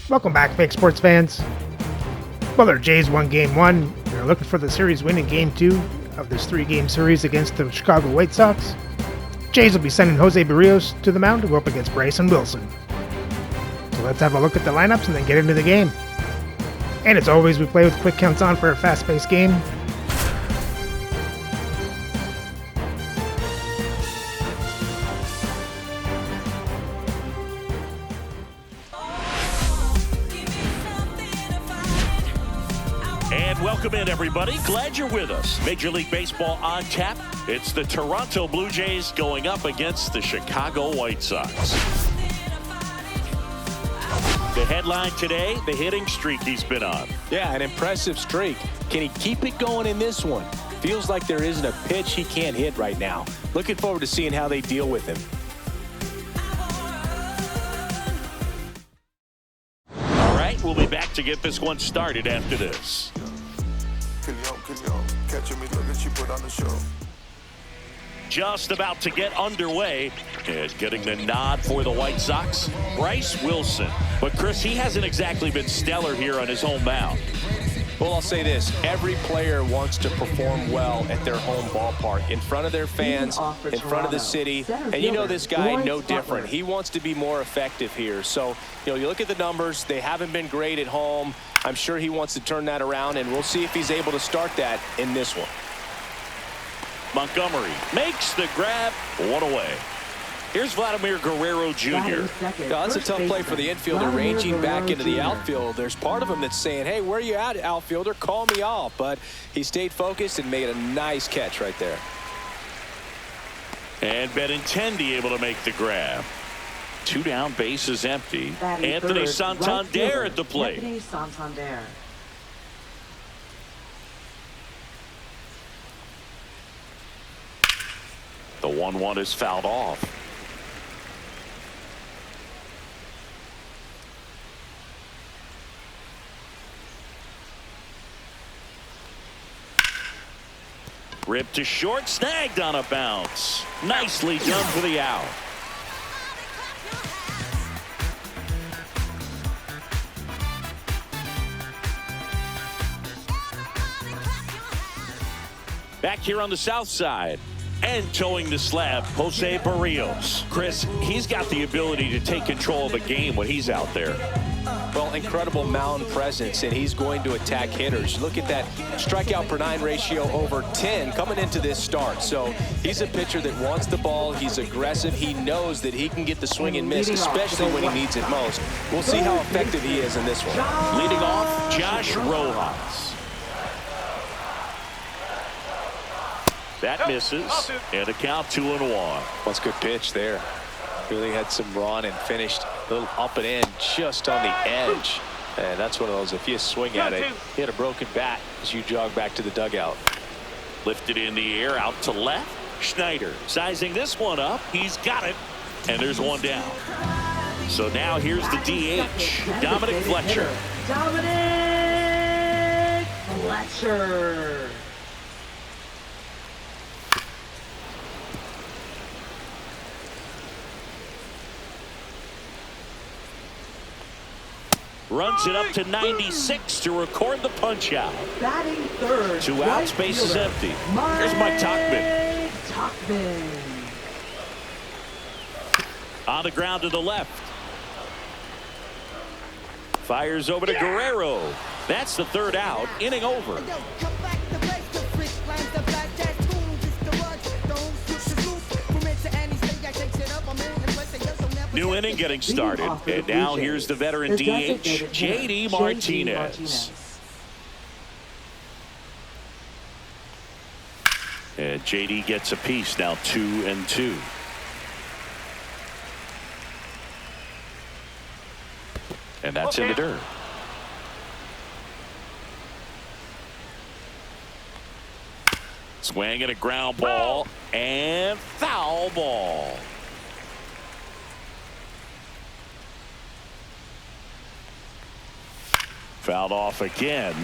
Welcome back, fake sports fans. Well, the Jays won Game 1. They're looking for the series win in Game 2 of this 3-game series against the Chicago White Sox. Jays will be sending Jose Barrios to the mound to go up against Bryson Wilson. So let's have a look at the lineups and then get into the game. And as always, we play with quick counts on for a fast-paced game. And welcome in, everybody. Glad you're with us. Major League Baseball on tap. It's the Toronto Blue Jays going up against the Chicago White Sox. The headline today, the hitting streak he's been on. Yeah, an impressive streak. Can he keep it going in this one? Feels like there isn't a pitch he can't hit right now. Looking forward to seeing how they deal with him. All right, we'll be back to get this one started after this. Just about to get underway and getting the nod for the White Sox, Bryce Wilson. But Chris, he hasn't exactly been stellar here on his home mound. Well, I'll say this. Every player wants to perform well at their home ballpark, in front of their fans, in front of the city. And you know this guy, no different. He wants to be more effective here. So, you look at the numbers. They haven't been great at home. I'm sure he wants to turn that around, and we'll see if he's able to start that in this one. Montgomery makes the grab, one away. Here's Vladimir Guerrero Jr. That's a tough play for the infielder, ranging back into the outfield. There's part of him that's saying, hey, where are you at, outfielder? Call me off. But he stayed focused and made a nice catch right there. And Benintendi able to make the grab. 2 down, bases empty. Anthony Santander at the plate. Anthony Santander. The 1-1 is fouled off. Ripped to short, snagged on a bounce. Nicely done for the out. Back here on the south side. And towing the slab, Jose Barrios. Chris, he's got the ability to take control of a game when he's out there. Well, incredible mound presence, and he's going to attack hitters. Look at that strikeout per 9 ratio over 10 coming into this start. So he's a pitcher that wants the ball. He's aggressive. He knows that he can get the swing and miss, especially when he needs it most. We'll see how effective he is in this one. Leading off, Josh Rojas. That misses, and a count 2-1. That's a good pitch there. Really had some run and finished a little up and in just on the edge. And that's one of those, if you swing at it, hit a broken bat as you jog back to the dugout. Lifted in the air, out to left. Schneider sizing this one up. He's got it, and there's one down. So now here's the DH, Dominic Fletcher. Dominic Fletcher. Runs it up to 96 to record the punch out. Batting third. 2 outs, base is empty. Here's Mike Tauchman. On the ground to the left. Fires over to Guerrero. That's the 3rd out. Inning over. New inning getting started. And now here's the veteran DH, JD Martinez. And JD gets a piece now, 2-2. And that's in the dirt. Swing and a ground ball and foul ball. Fouled off again,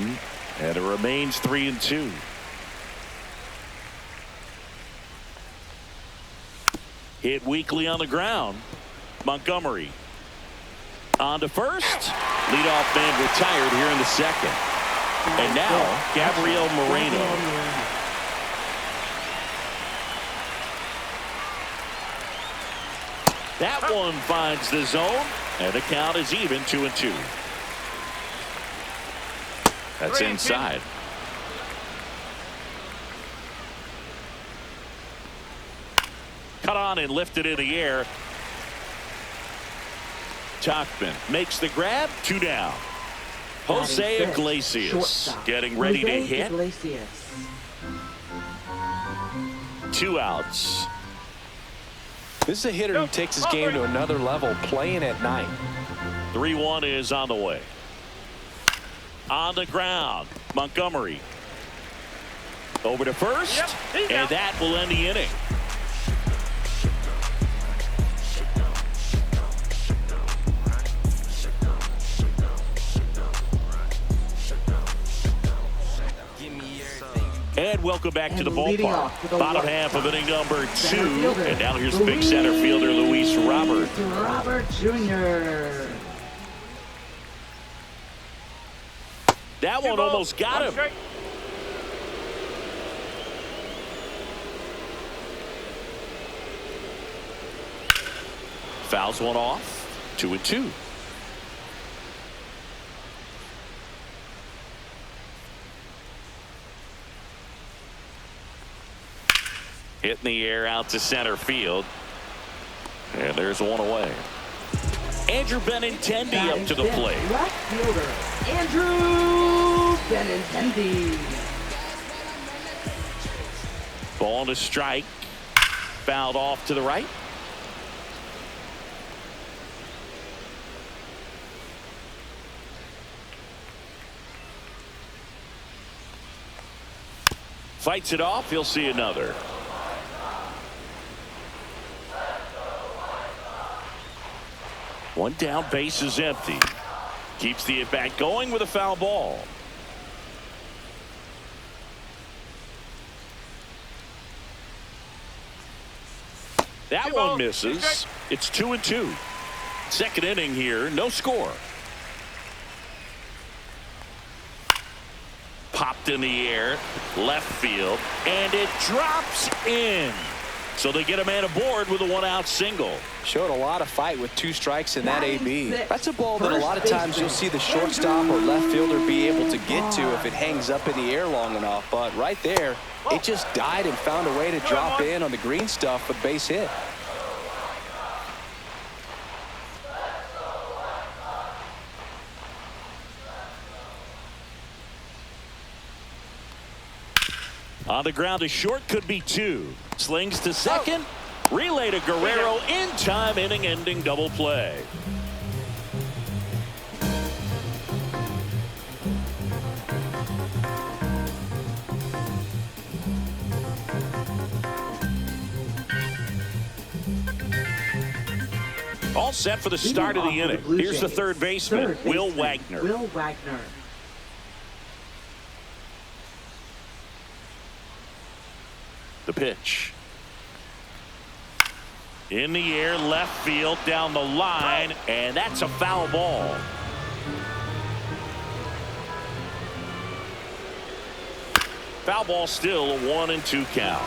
and it remains 3-2. Hit weakly on the ground. Montgomery On to first. Leadoff man retired here in the second. And now, Gabriel Moreno. That one finds the zone, and the count is even 2-2. That's inside. Cut on and lifted in the air. Tachman makes the grab. 2 down. Jose Iglesias getting ready to hit. 2 outs. This is a hitter who takes his game to another level, playing at night. 3-1 is on the way. On the ground, Montgomery. Over to first, and that will end the inning. And welcome back to the ballpark. Bottom half of inning number 2. And now here's big center fielder Luis Robert. Robert Jr. That one almost got him. Fouls one off. 2-2. Hit in the air out to center field. And there's one away. Andrew Benintendi up to the plate. Left fielder, Andrew Benintendi. Ball to strike. Fouled off to the right. Fights it off. He'll see another. One down, base is empty. Keeps the at-bat going with a foul ball. That one misses. It's 2-2. Second inning here, no score. Popped in the air, left field, and it drops in. So they get a man aboard with a 1-out single. Showed a lot of fight with 2 strikes in that AB. That's a ball that a lot of times you'll see the shortstop or left fielder be able to get to if it hangs up in the air long enough. But right there, it just died and found a way to drop in on the green stuff with base hit. On the ground to short, could be 2. Slings to second. Relay to Guerrero in time, inning-ending double play. All set for the start of the inning. Here's the third baseman, Will Wagner. Will Wagner. The pitch. In the air, left field, down the line, and that's a foul ball. Foul ball, still a 1-2 count.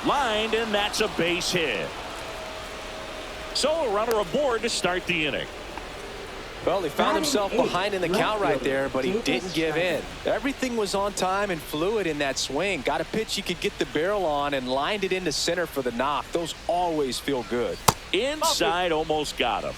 Lined, and that's a base hit. So a runner aboard to start the inning. Well, he found himself behind in the count right there, but he didn't give in. Everything was on time and fluid in that swing. Got a pitch he could get the barrel on and lined it into center for the knock. Those always feel good. Inside, almost got him.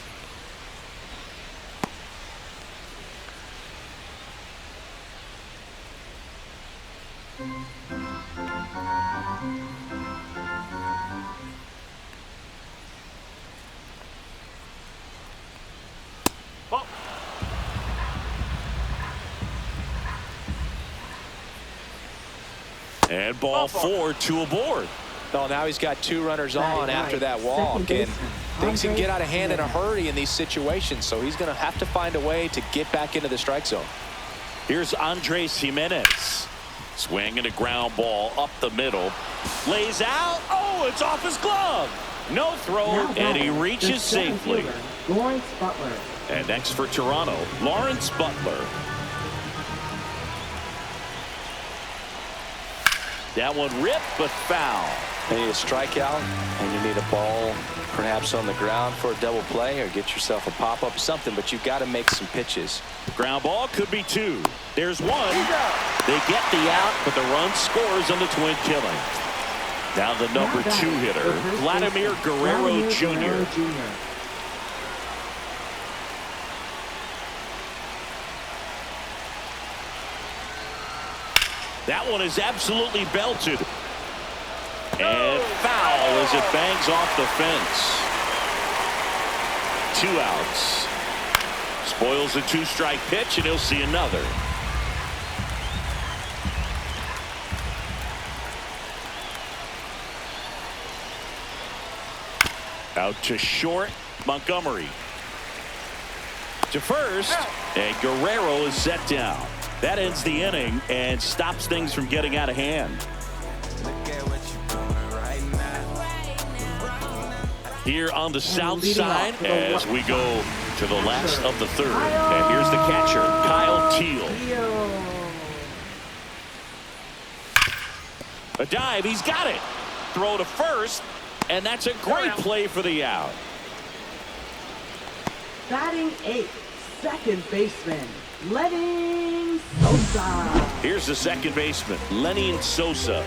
And ball 4, 2 aboard. Oh, now he's got 2 runners on after that walk, and things can get out of hand in a hurry in these situations, so he's going to have to find a way to get back into the strike zone. Here's Andres Jimenez. Swing and a ground ball up the middle. Lays out. Oh, it's off his glove. No throw, and he reaches safely. Lawrence Butler. And next for Toronto, Lawrence Butler. That one ripped, but foul. You need a strikeout, and you need a ball perhaps on the ground for a double play, or get yourself a pop-up, something, but you've got to make some pitches. Ground ball could be two. There's one. They get the out, but the run scores on the twin killing. Now the number 2 hitter, Vladimir Guerrero Jr. That one is absolutely belted. And foul as it bangs off the fence. 2 outs. Spoils a 2-strike pitch, and he'll see another. Out to short, Montgomery. To first, and Guerrero is set down. That ends the inning and stops things from getting out of hand. Here on the south side as we go to the last of the third. And here's the catcher, Kyle Teal. A dive, he's got it. Throw to first, and that's a great play for the out. Batting 8th, second baseman, Lenny Sosa. Here's the second baseman, Lenny Sosa.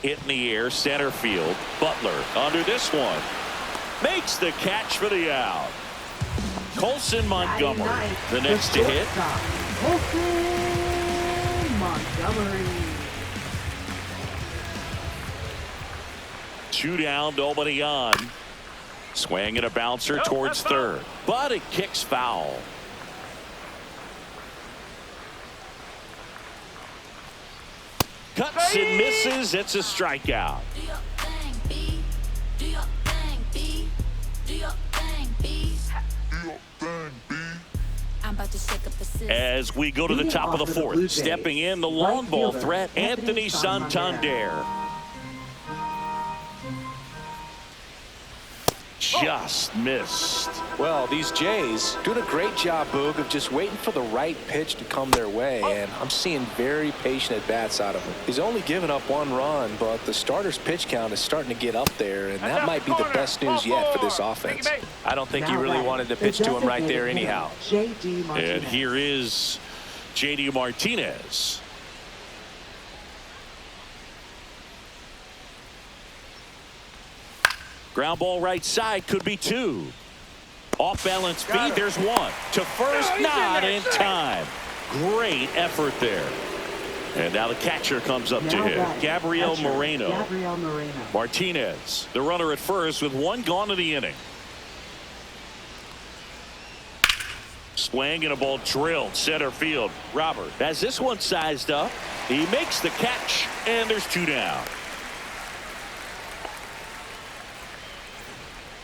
Hit in the air, center field. Butler under this one. Makes the catch for the out. Colson Montgomery, the next to hit. Colson Montgomery. 2 down, nobody on. Swing and a bouncer towards third, but it kicks foul. Cuts and misses. It's a strikeout. As we go to the top of the fourth, stepping in the long ball threat, Anthony Santander. Just missed. Well, these Jays doing a great job, Boog, of just waiting for the right pitch to come their way, and I'm seeing very patient at-bats out of him. He's only given up 1 run, but the starter's pitch count is starting to get up there, and that might be the best news yet for this offense. I don't think he really wanted to pitch to him right there anyhow. And here is J.D. Martinez. Ground ball right side, could be 2. Off balance feed, there's 1. To first, not in time. Great effort there. And now the catcher comes up to hit, Gabriel Moreno. Martinez, the runner at first with 1 gone in the inning. Swing and a ball drilled center field. Robert has this one sized up. He makes the catch, and there's 2 down.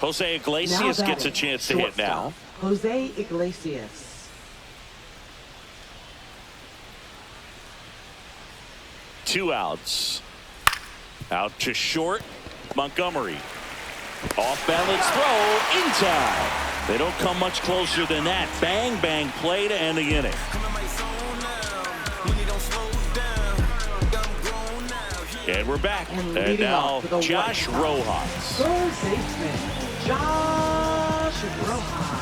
Jose Iglesias gets a chance to hit now. Jose Iglesias. 2 outs. Out to short, Montgomery. Off balance throw in time. They don't come much closer than that. Bang, bang play to end the inning. And we're back. And now Josh Rojas. Third baseman, Josh Rojas.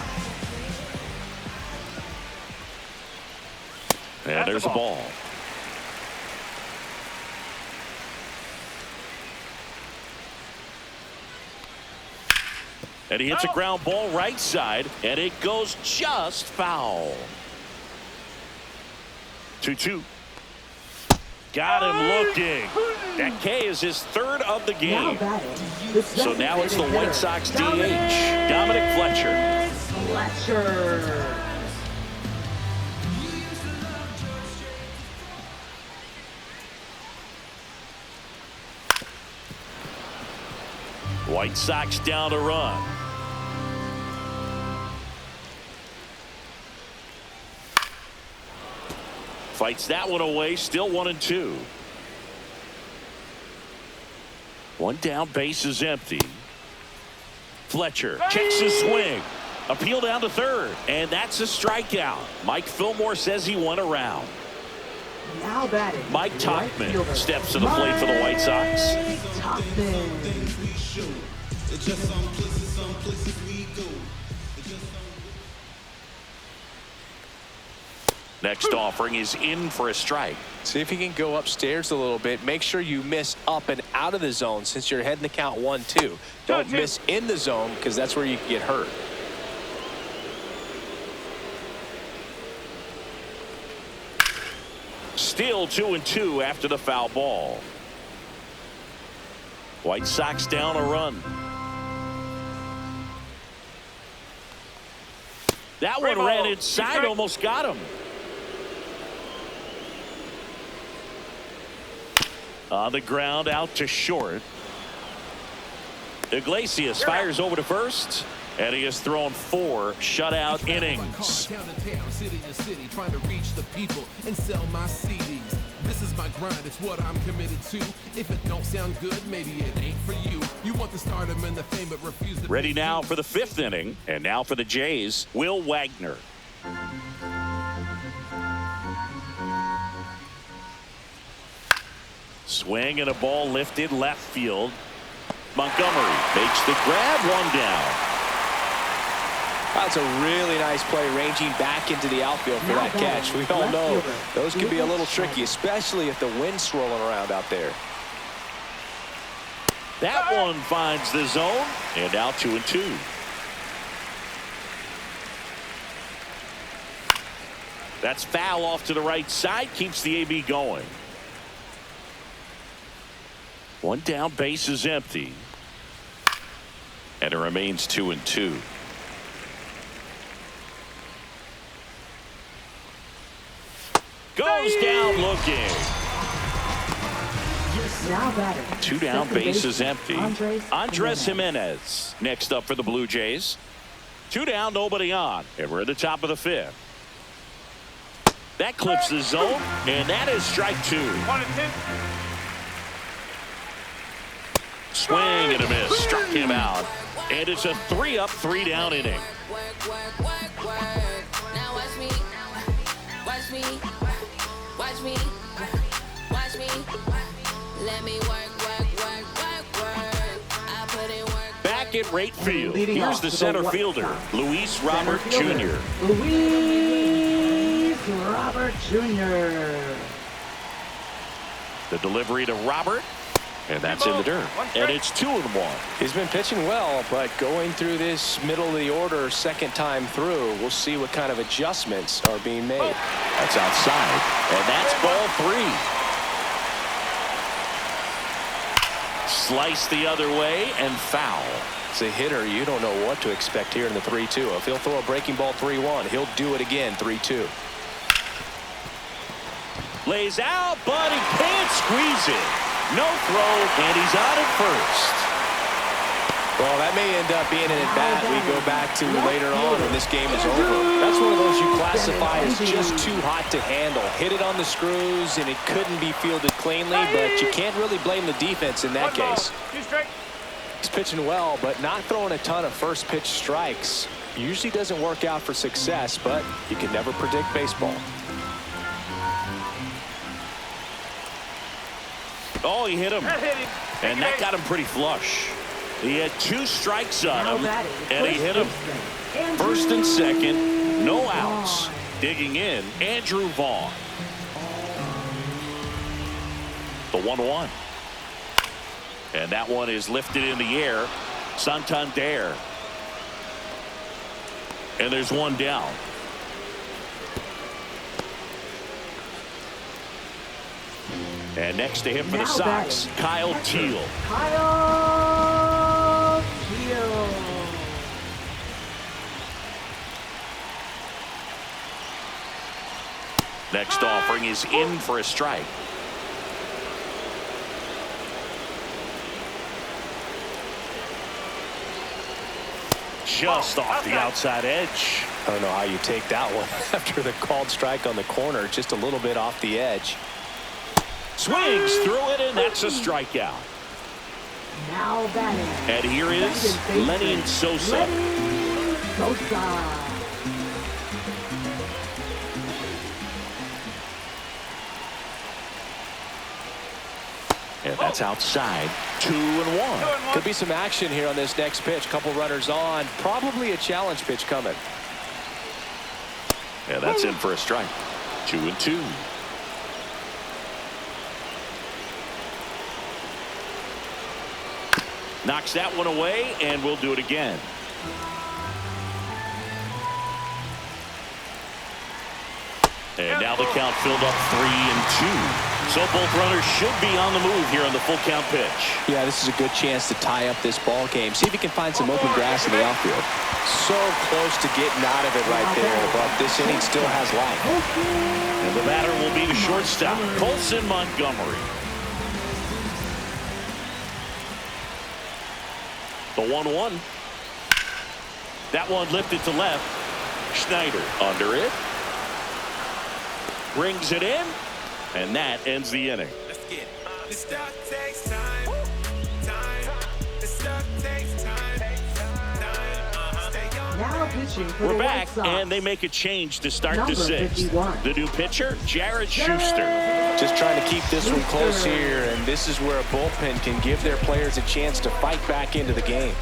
And there's a ball. And he hits a ground ball right side, and it goes just foul. 2-2. Got him looking. That K is his 3rd of the game. So now it's the White Sox DH, Dominic Fletcher. White Sox down a run. Fights that one away. Still 1-2. One down, base is empty. Fletcher checks his swing. Appeal down to third, and that's a strikeout. Mike Fillmore says he went around. Now batting. Mike right Tauchman fielder, steps to the plate for the White Sox. Tauchman. Next offering is in for a strike. See if you can go upstairs a little bit. Make sure you miss up and out of the zone since you're heading to count 1-2. Don't miss in the zone because that's where you can get hurt. Still 2-2 after the foul ball. White Sox down a run. That one ran inside, almost got him. On the ground, out to short. Iglesias fires over to first, and he has thrown 4 shutout innings. City to city, trying to reach the people and sell my CDs. This is my grind, it's what I'm committed to. If it don't sound good, maybe it ain't for you. You want the stardom and the fame, but refuse to. Ready now for the 5th inning, and now for the Jays, Will Wagner. Swing and a ball lifted left field. Montgomery makes the grab, one down. That's a really nice play, ranging back into the outfield for that catch. We all know those can be a little tricky, especially if the wind's swirling around out there. That one finds the zone, and now 2-2. That's foul off to the right side, keeps the AB going. One down, base is empty. And it remains 2-2. Goes down looking. Now batting. 2 down, base is empty. Andres Jimenez. Jimenez next up for the Blue Jays. 2 down, nobody on, and we're at the top of the 5th. That clips the zone, and that is strike 2. Swing and a miss, struck him out, and it's a 3-up, 3-down inning. Now watch me, watch me, watch me, watch me. Let me work. I put in work. Back at right field, Leading here's off the for the center White fielder, Sox. Luis Robert Center Jr. Luis Robert Jr. The delivery to Robert, and that's in the dirt. And it's 2-1. He's been pitching well, but going through this middle of the order second time through, we'll see what kind of adjustments are being made. That's outside, and that's ball 3. Slice the other way and foul. As a hitter, you don't know what to expect here in the 3-2. If he'll throw a breaking ball 3-1, he'll do it again 3-2. Lays out, but he can't squeeze it. No throw, and he's out at first. Well, that may end up being an at-bat we go back to later on when this game is over. That's one of those you classify as just too hot to handle. Hit it on the screws, and it couldn't be fielded cleanly, but you can't really blame the defense in that case. He's pitching well, but not throwing a ton of first pitch strikes. Usually doesn't work out for success, but you can never predict baseball. Oh, he hit him. And that got him pretty flush. He had 2 strikes on him, and he hit him. First and second, no outs. Digging in, Andrew Vaughn. The 1-1. And that one is lifted in the air. Santander. And there's one down. And next to him for the Sox, Kyle Teal. Kyle Teal. Next offering is in for a strike. just off the outside edge. I don't know how you take that one after the called strike on the corner, just a little bit off the edge. Swings through it, and that's a strikeout. Now batting. And here is Lenny Sosa. Lenny Sosa. And that's outside. 2-1. Could be some action here on this next pitch. Couple runners on. Probably a challenge pitch coming. And that's in for a strike. 2-2. Knocks that one away, and we'll do it again. And now the count filled up 3-2. So both runners should be on the move here on the full count pitch. Yeah, this is a good chance to tie up this ball game. See if he can find some open grass in the outfield. So close to getting out of it right there, but this inning still has life. And the batter will be the shortstop, Colson Montgomery. The 1-1. That one lifted to left. Schneider under it. Brings it in. And that ends the inning. Let's get it. This stuff takes time. This stuff takes time. Now pitching for We're the back, White Sox. and they make a change to start Number the sixth. 51. The new pitcher, Jared Schuster. Just trying to keep this one close here, and this is where a bullpen can give their players a chance to fight back into the game.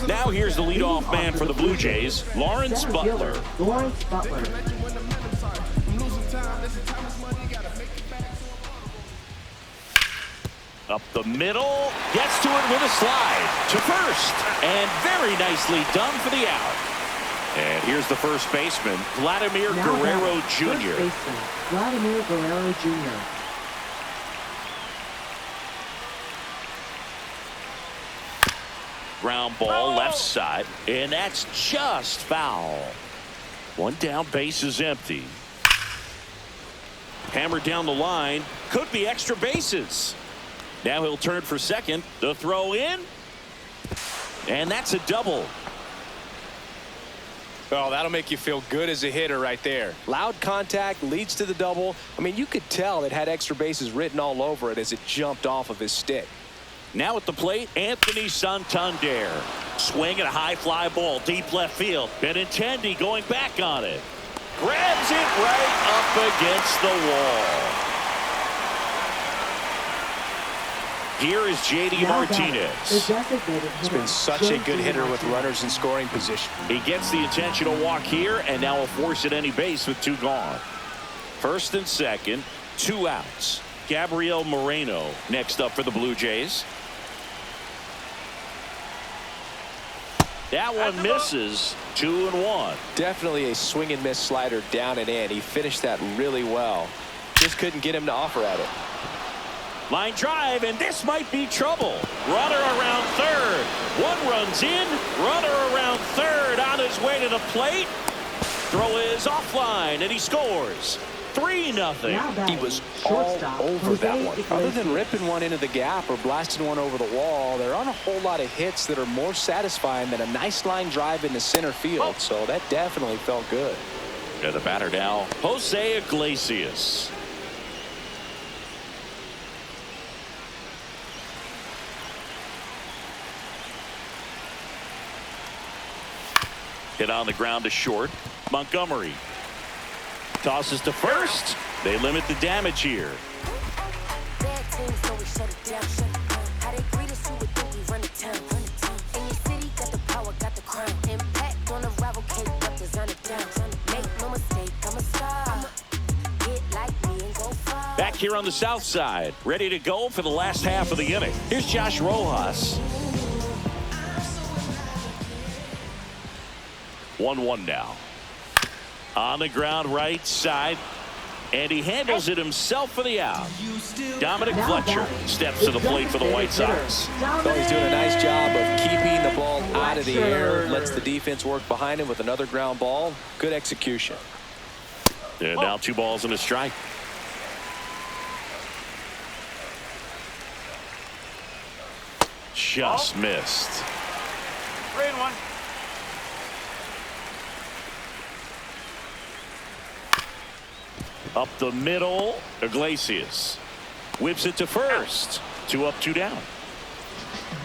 Now here's the leadoff man for the Blue Jays, Lawrence Center Butler. fielder, Lawrence Butler. Up the middle, gets to it with a slide to first, and very nicely done for the out. And here's the first baseman, Vladimir Now Guerrero batting, first Jr. baseman, Vladimir Guerrero Jr. Ground ball left side, and that's just foul. One down, base is empty. Hammered down the line, could be extra bases. Now he'll turn for second. The throw in, and that's a double. Oh, that'll make you feel good as a hitter right there. Loud contact leads to the double. I mean, you could tell it had extra bases written all over it as it jumped off of his stick. Now at the plate, Anthony Santander. Swing at a high fly ball, deep left field. Benintendi going back on it. Grabs it right up against the wall. Here is J.D. Now Martinez. batting, the designated He's hitter, been such a good J.D. hitter with Martinez. runners in scoring position. He gets the intentional walk here, and now a force at any base with two gone. First and second, 2 outs. Gabriel Moreno next up for the Blue Jays. That one misses. 2-1. Definitely a swing and miss slider down and in. He finished that really well. Just couldn't get him to offer at it. Line drive, and this might be trouble. Runner around third. One runs in. Runner around third on his way to the plate. Throw is offline, and he scores. 3-0. Now batting, He was all shortstop, over Jose that one. Other than Iglesias. ripping one into the gap or blasting one over the wall, there aren't a whole lot of hits that are more satisfying than a nice line drive into center field. So that definitely felt good. And the batter now, Jose Iglesias. Hit on the ground to short. Montgomery tosses to first. They limit the damage here. Bad teams, so we shut it down. How they greet us, you would think we run the town. In your city, got the power, got the crown. Impact on the rival, cake up, design it down. Make no mistake, I'm a star. Get like me and go far. Back here on the south side, ready to go for the last half of the inning. Here's Josh Rojas. 1-1 now. On the ground right side, and he handles it himself for the out. Dominic Now Fletcher batting, steps to the plate for the White Sox. So he's doing a nice job of keeping the ball out of the air. Lets the defense work behind him with another ground ball. Good execution. And now 2 balls and a strike. just missed. 3-1. Up the middle, Iglesias whips it to first. 2 up, 2 down.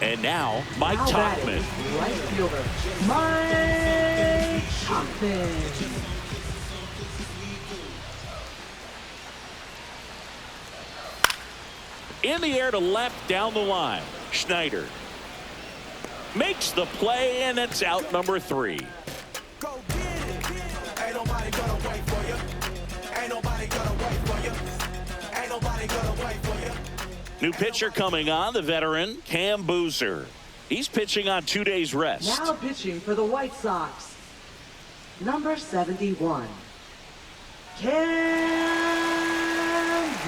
And now Mike Now batting, Tauchman. right fielder, Mike Tauchman. In the air to left, down the line. Schneider makes the play, and it's out number 3. Go get it. Ain't nobody gonna wait for you. Ain't nobody gonna wait for you. Ain't nobody gonna wait for you. New pitcher coming on, the veteran Cam Boozer. He's pitching on 2 days rest. Now pitching for the White Sox, number 71, Cam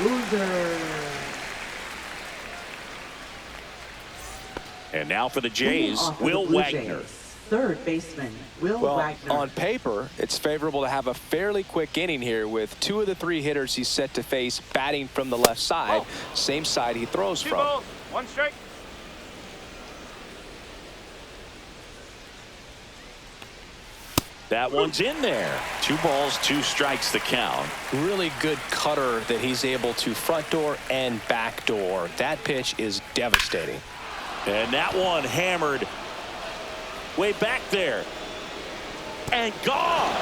Boozer. And now for the Jays, Leading off for Will the Blue Wagner. Jays, third baseman, Will Well, Wagner. on paper, it's favorable to have a fairly quick inning here with 2 of the 3 hitters he's set to face batting from the left side, same side he throws 2 from. balls, 1 strike. That one's in there. 2 balls, 2 strikes the count. Really good cutter that he's able to front door and back door. That pitch is devastating. And that one hammered way back there. And gone.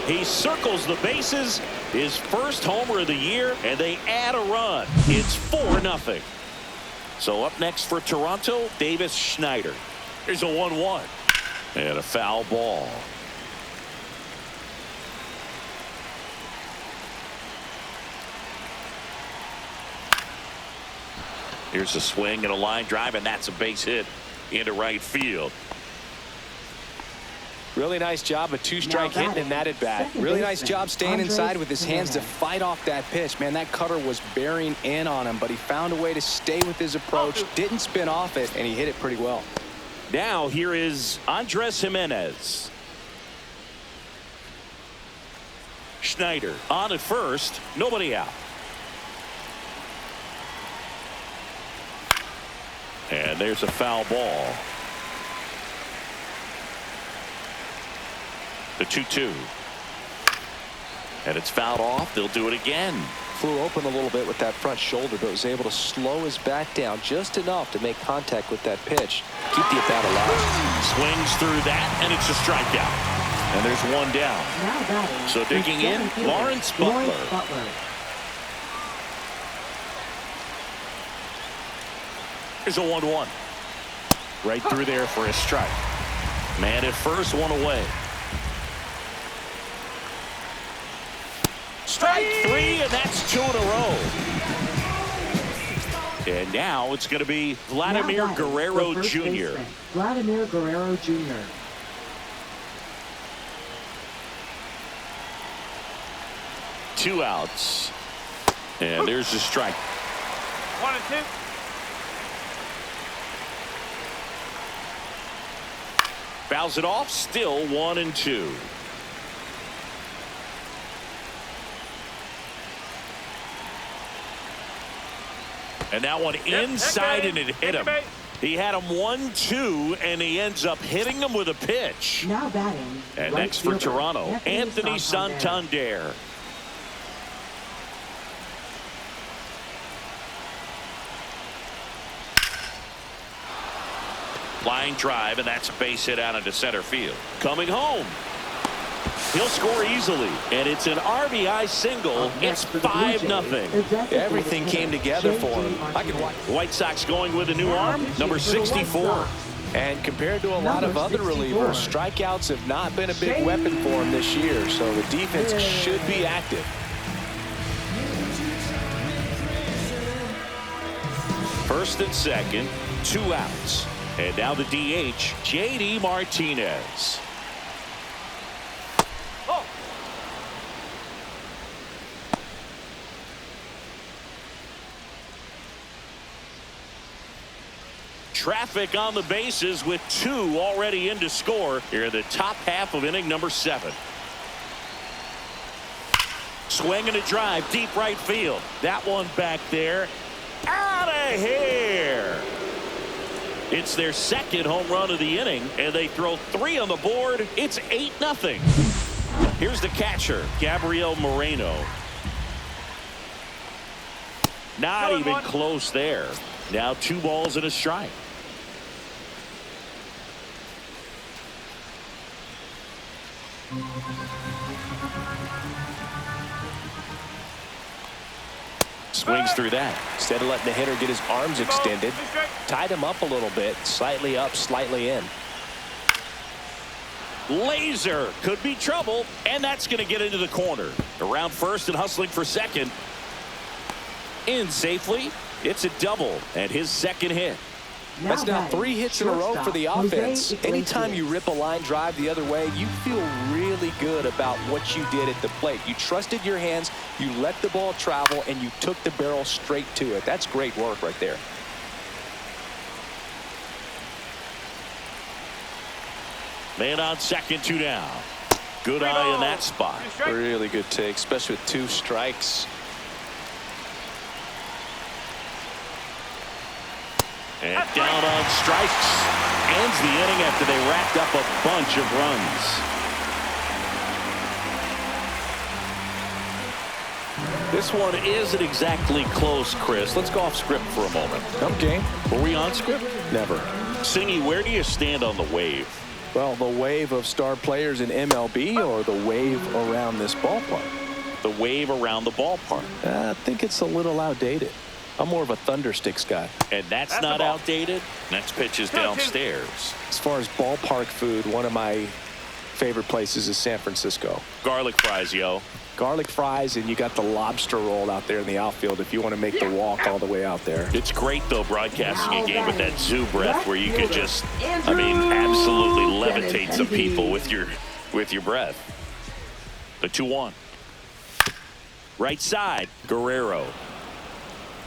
He circles the bases. His first homer of the year, and they add a run. It's 4-0. So up next for Toronto, Davis Schneider. Here's a 1-1. And a foul ball. Here's a swing and a line drive, and that's a base hit into right field. Really nice job, a 2-strike Now hitting in that at bat. second Really nice baseman, job staying Andres inside with his hands to Jimenez. fight off that pitch. Man, that cutter was bearing in on him, but he found a way to stay with his approach, didn't spin off it, and he hit it pretty well. Now here is Andres Jimenez. Schneider on at first, nobody out. And there's a foul ball. The 2-2. And it's fouled off. They'll do it again. Flew open a little bit with that front shoulder, but was able to slow his bat down just enough to make contact with that pitch. Keep the at-bat alive. Swings through that, and it's a strikeout. And there's 1 down. Now batting, So digging the in, center fielder, Lawrence Butler. Here's a 1-1. Right through there for a strike. Man at first, 1 away. Strike 3, and that's 2 in a row. And now it's going to be Vladimir Now batting, Guerrero the first Jr. baseman, Vladimir Guerrero Jr. Two outs. And there's the strike. 1 and 2. Fouls it off, still 1-2. And that one inside, and it hit him. He had him 1-2, and he ends up hitting him with a pitch. Now batting, And right next for fielder, Toronto, Anthony Santander. Line drive, and that's a base hit out into center field. Coming home. He'll score easily, and it's an RBI single. It's 5-0. Everything came together for him. I could watch. White Sox going with a new arm, number 64. And compared to a lot of other relievers, strikeouts have not been a big weapon for him this year, so the defense should be active. First and second, 2 outs. And now the DH, J.D. Martinez. Traffic on the bases with 2 already in to score here in the top half of inning number 7. Swing and a drive, deep right field. That one back there. Out of here. It's their second home run of the inning, and they throw 3 on the board. It's 8-0. Here's the catcher, Gabriel Moreno. Not even close there. Now 2 balls and a strike. Swings through that. Instead of letting the hitter get his arms extended, tied him up a little bit, slightly up, slightly in. Laser could be trouble, and that's going to get into the corner. Around first and hustling for second. In safely. It's a double and his second hit. That's now 3 hits in a row for the offense. Anytime you rip a line drive the other way, you feel really good about what you did at the plate. You trusted your hands, you let the ball travel, and you took the barrel straight to it. That's great work right there. Man on second, 2 down. Good eye in that spot. Really good take, especially with 2 strikes. And down on strikes. Ends the inning after they racked up a bunch of runs. This one isn't exactly close, Chris. Let's go off script for a moment. Okay. Were we on script? Never. Singy, where do you stand on the wave? Well, the wave of star players in MLB or the wave around this ballpark? The wave around the ballpark. I think it's a little outdated. I'm more of a Thundersticks guy. And that's not outdated. Next pitch is downstairs. As far as ballpark food, one of my favorite places is San Francisco. Garlic fries, yo. Garlic fries, and you got the lobster roll out there in the outfield if you want to make the walk all the way out there. It's great, though, broadcasting a game with that zoo breath where you could just, absolutely levitate some people with your breath. The 2-1. Right side, Guerrero.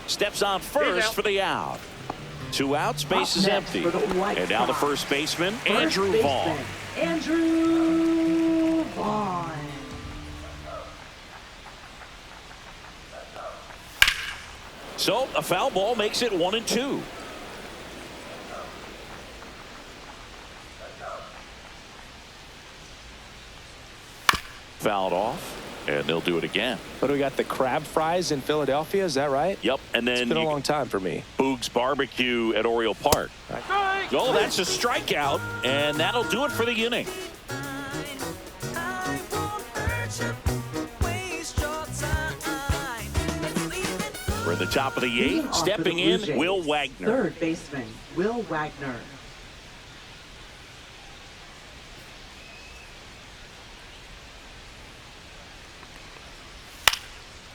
Steps on first for the out. 2 outs, base is empty. And now the first baseman, Andrew Vaughn. Andrew Vaughn. So a foul ball makes it 1-2. Fouled off. And they'll do it again. But we got the crab fries in Philadelphia, is that right? Yep, and then it's been a long time for me. Boog's Barbecue at Oriole Park. Oh, that's a strikeout, and that'll do it for the inning. We're at the top of the 8th. Stepping in, Will Wagner. Third baseman, Will Wagner.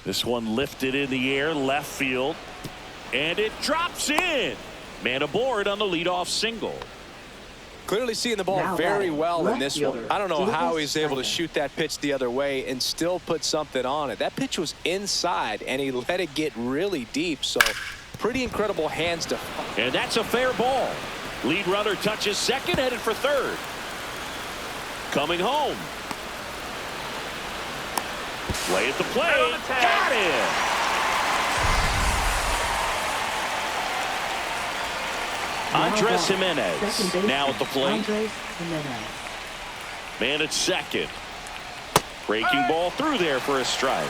This one lifted in the air, left field, and it drops in. Man aboard on the leadoff single. Clearly seeing the ball very well in this one. I don't know how he's able to shoot that pitch the other way and still put something on it. That pitch was inside, and he let it get really deep, so pretty incredible hands to. And that's a fair ball. Lead runner touches second, headed for third. Coming home. Play at the plate. Got it. Andres Jimenez now at the plate. Man at second. Breaking ball through there for a strike.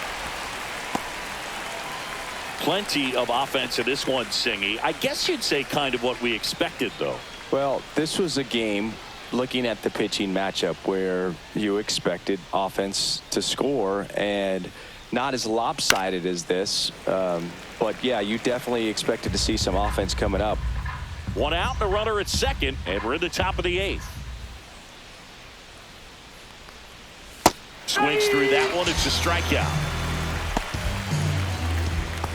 Plenty of offense in this one, Singy. I guess you'd say kind of what we expected, though. Well, this was a game, looking at the pitching matchup, where you expected offense to score, and not as lopsided as this. But, yeah, you definitely expected to see some offense coming up. 1 out and a runner at second, and we're in the top of the 8th. Swings through that one. It's a strikeout.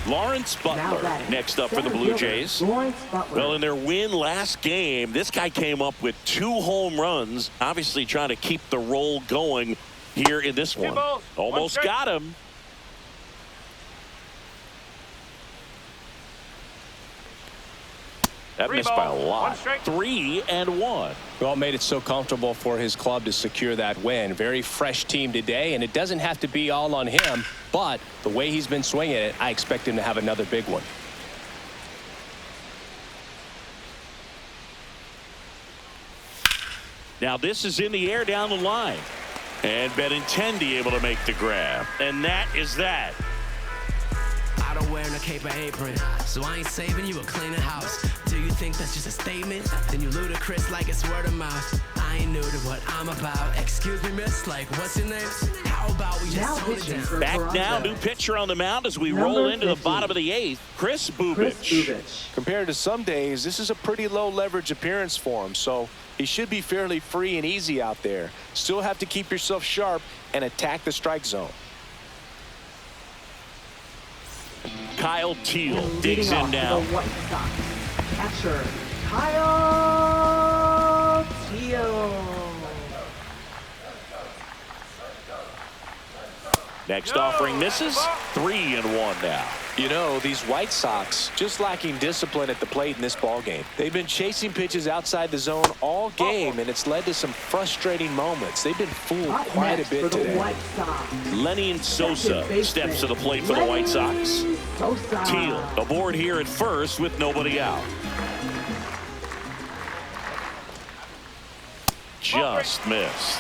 Lawrence Butler next up for the Blue Jays. Well, in their win last game, this guy came up with 2 home runs, obviously trying to keep the roll going here in this one. Almost got him. That missed by a lot. 3-1. Well, made it so comfortable for his club to secure that win. Very fresh team today, and it doesn't have to be all on him, but the way he's been swinging it, I expect him to have another big one. Now this is in the air down the line. And Benintendi able to make the grab. And that is that. I don't wear no cape or apron, so I ain't saving you a cleaner house. Do you think that's just a statement? Then you ludicrous like it's word of mouth. I ain't new to what I'm about. Excuse me, miss, like what's your name? How about we just tone it down? Back now, new pitcher on the mound as we roll into the bottom of the 8th. Chris Bubich. Compared to some days, this is a pretty low leverage appearance for him, so he should be fairly free and easy out there. Still have to keep yourself sharp and attack the strike zone. Kyle Teal digs in now. Catcher Kyle Teal. Next offering misses. 3-1 now. You know, these White Sox just lacking discipline at the plate in this ball game. They've been chasing pitches outside the zone all game, and it's led to some frustrating moments. They've been fooled quite a bit today. Lenny Sosa steps to the plate for the White Sox. Teal aboard here at first with nobody out. Just missed.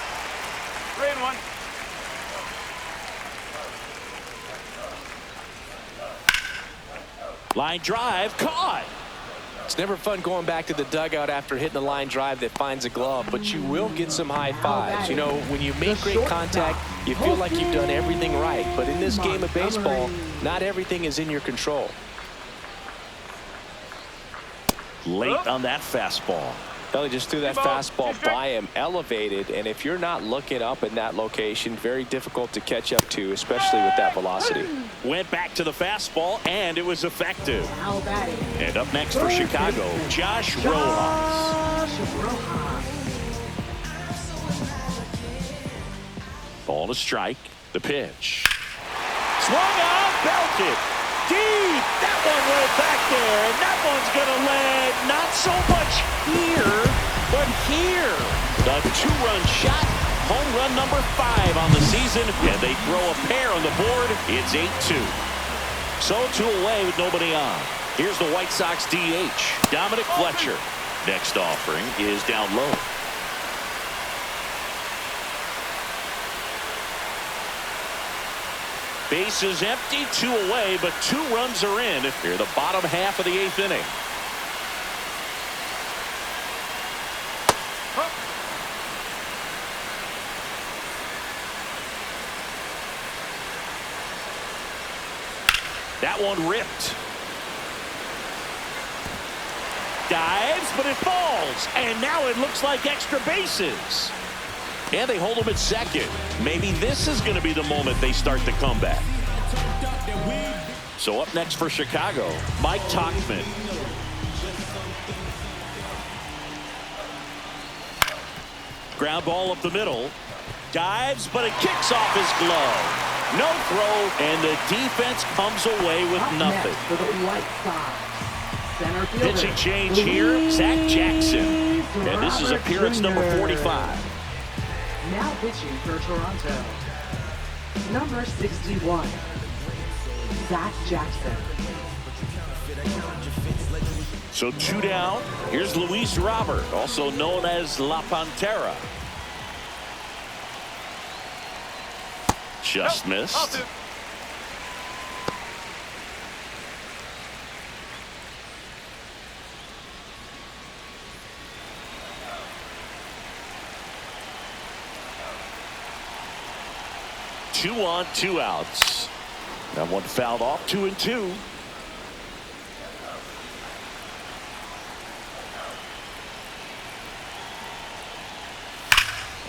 3-1. Line drive caught. It's never fun going back to the dugout after hitting a line drive that finds a glove, but you will get some high fives. You know, when you make great contact, you feel like you've done everything right. But in this game of baseball, not everything is in your control. Late on that fastball. Belly just threw that fastball by him, elevated, and if you're not looking up in that location, very difficult to catch up to, especially with that velocity. Went back to the fastball, and it was effective. And up next for Chicago, Josh Rojas. Ball to strike. The pitch. Swung on, belted. Deep. That one went back there, and that one's going to land not so much here, but here. The 2-run shot, home run number 5 on the season, and they throw a pair on the board. It's 8-2. So 2 away with nobody on. Here's the White Sox DH, Dominic Fletcher. Next offering is down low. Base is empty, 2 away, but 2 runs are in here the bottom half of the 8th inning. That one ripped. Dives, but it falls. And now it looks like extra bases. And they hold him at second. Maybe this is going to be the moment they start the comeback. So up next for Chicago, Mike Tauchman. Ground ball up the middle. Dives, but it kicks off his glove. No throw, and the defense comes away with nothing. Pitching change here, Zach Jackson. And this is appearance number 45. Now pitching for Toronto, number 61, Zach Jackson. So 2 down. Here's Luis Robert, also known as La Pantera. Just missed. Two on, 2 outs. That one fouled off. 2-2.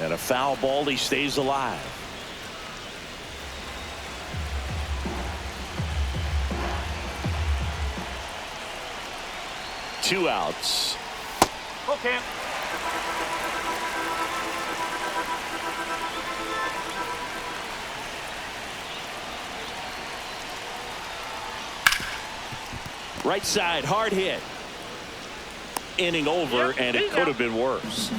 And a foul ball. He stays alive. Two outs. Okay. Right side, hard hit. Inning over, and it could have been worse.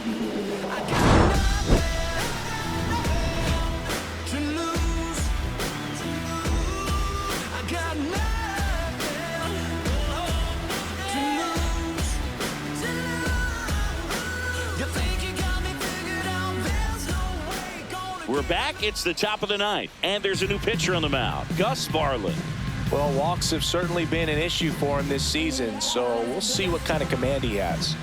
we're back. It's the top of the ninth, and there's a new pitcher on the mound, Gus Barlin. Well, walks have certainly been an issue for him this season, so we'll see what kind of command he has.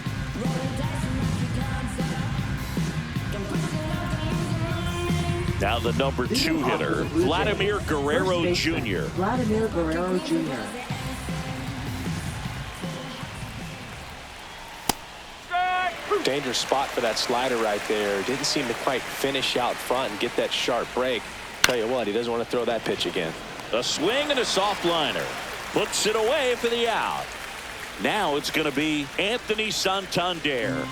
Now the number 2 hitter, Vladimir Guerrero Jr. Vladimir Guerrero Jr. Dangerous spot for that slider right there. Didn't seem to quite finish out front and get that sharp break. Tell you what, he doesn't want to throw that pitch again. A swing and a soft liner. Puts it away for the out. Now it's going to be Anthony Santander.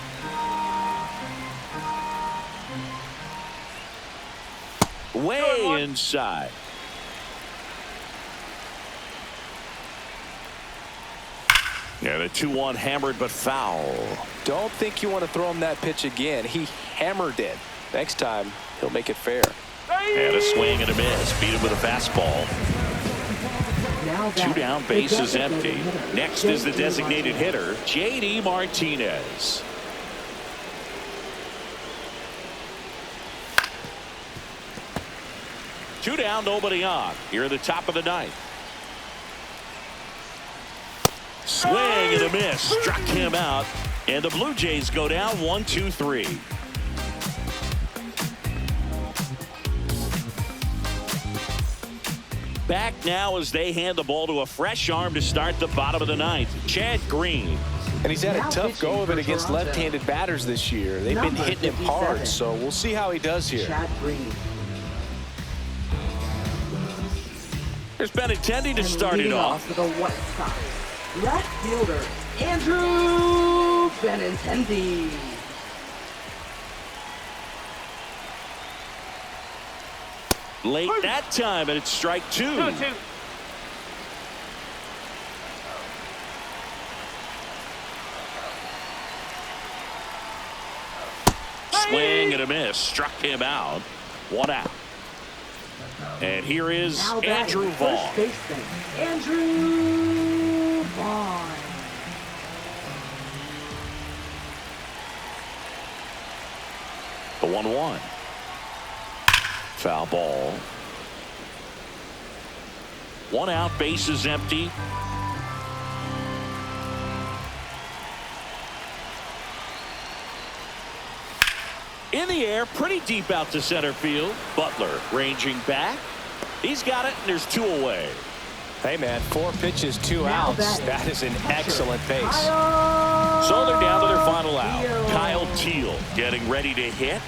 Way inside. Yeah, the 2-1 hammered but foul. Don't think you want to throw him that pitch again. He hammered it. Next time, he'll make it fair. And a swing and a miss. Beat him with a fastball. 2 down, bases empty. Next is the designated hitter, J.D. Martinez. Two down, nobody on. Here at the top of the ninth. Swing and a miss. Struck him out. And the Blue Jays go down 1-2-3. Back now as they hand the ball to a fresh arm to start the bottom of the ninth, Chad Green. And he's had a tough go of it against left-handed batters this year. They've been hitting him hard, so we'll see how he does here. Chad Green. There's Benintendi to start it off. For the White Sox, left fielder Andrew Benintendi. Late that time, and it's strike 2. 2-2. Swing and a miss. Struck him out. 1 out. And here is Now Andrew batting, Vaughn. first baseman, Andrew Vaughn. The 1-1. Foul ball. 1 out, bases empty. In the air, pretty deep out to center field. Butler ranging back. He's got it, and there's 2 away. Hey, man, 4 pitches, 2 outs. That is an excellent pace. So they're down to their final out. Kyle Teal getting ready to hit.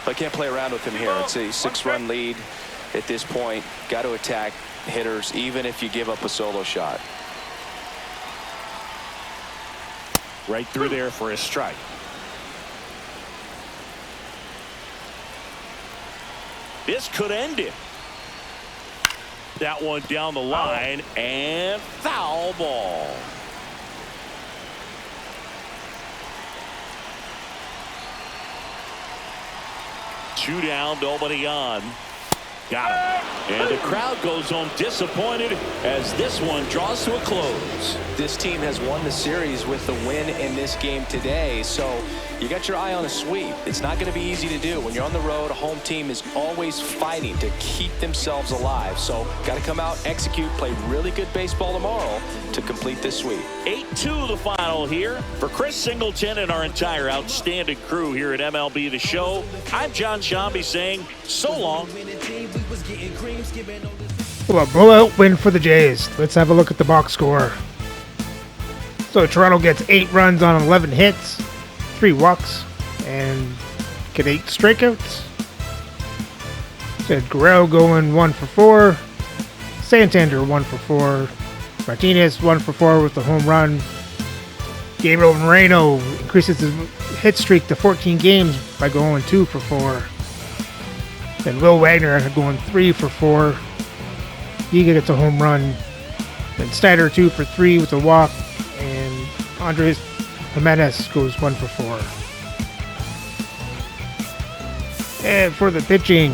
I can't play around with him here. It's a 6-run lead at this point. Got to attack hitters, even if you give up a solo shot. Right through there for a strike. This could end it. That one down the line, and foul ball. Two down, nobody on. Got him. And the crowd goes home disappointed as this one draws to a close. This team has won the series with the win in this game today, so you got your eye on a sweep. It's not going to be easy to do. When you're on the road, a home team is always fighting to keep themselves alive. So got to come out, execute, play really good baseball tomorrow to complete this sweep. 8-2 the final here. For Chris Singleton and our entire outstanding crew here at MLB The Show, I'm John Shambi saying so long. Well, a blowout win for the Jays. Let's have a look at the box score. So Toronto gets 8 runs on 11 hits, 3 walks, and get 8 strikeouts. Said Guerrero going 1 for 4, Santander 1 for 4, Martinez 1 for 4 with the home run. Gabriel Moreno increases his hit streak to 14 games by going 2 for 4. Then Will Wagner going 3 for 4. He gets a home run. Then Snyder 2 for 3 with a walk. And Andres Jimenez goes 1 for 4. And for the pitching,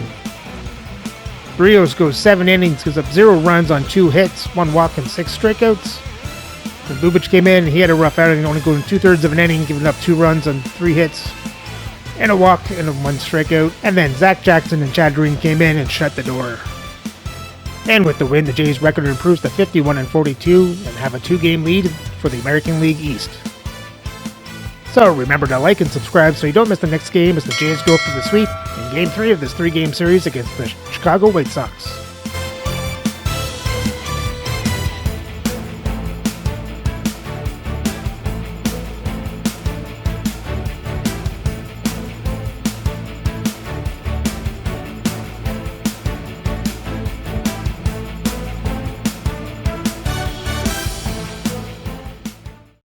Rios goes 7 innings, gives up 0 runs on 2 hits, 1 walk, and 6 strikeouts. Then Bubic came in, and he had a rough outing, only going 2/3 of an inning, giving up 2 runs on 3 hits, and a walk and a 1 strikeout. And then Zach Jackson and Chad Green came in and shut the door. And with the win, the Jays' record improves to 51-42 and have a 2-game lead for the American League East. So remember to like and subscribe so you don't miss the next game as the Jays go for the sweep in Game 3 of this 3-game series against the Chicago White Sox.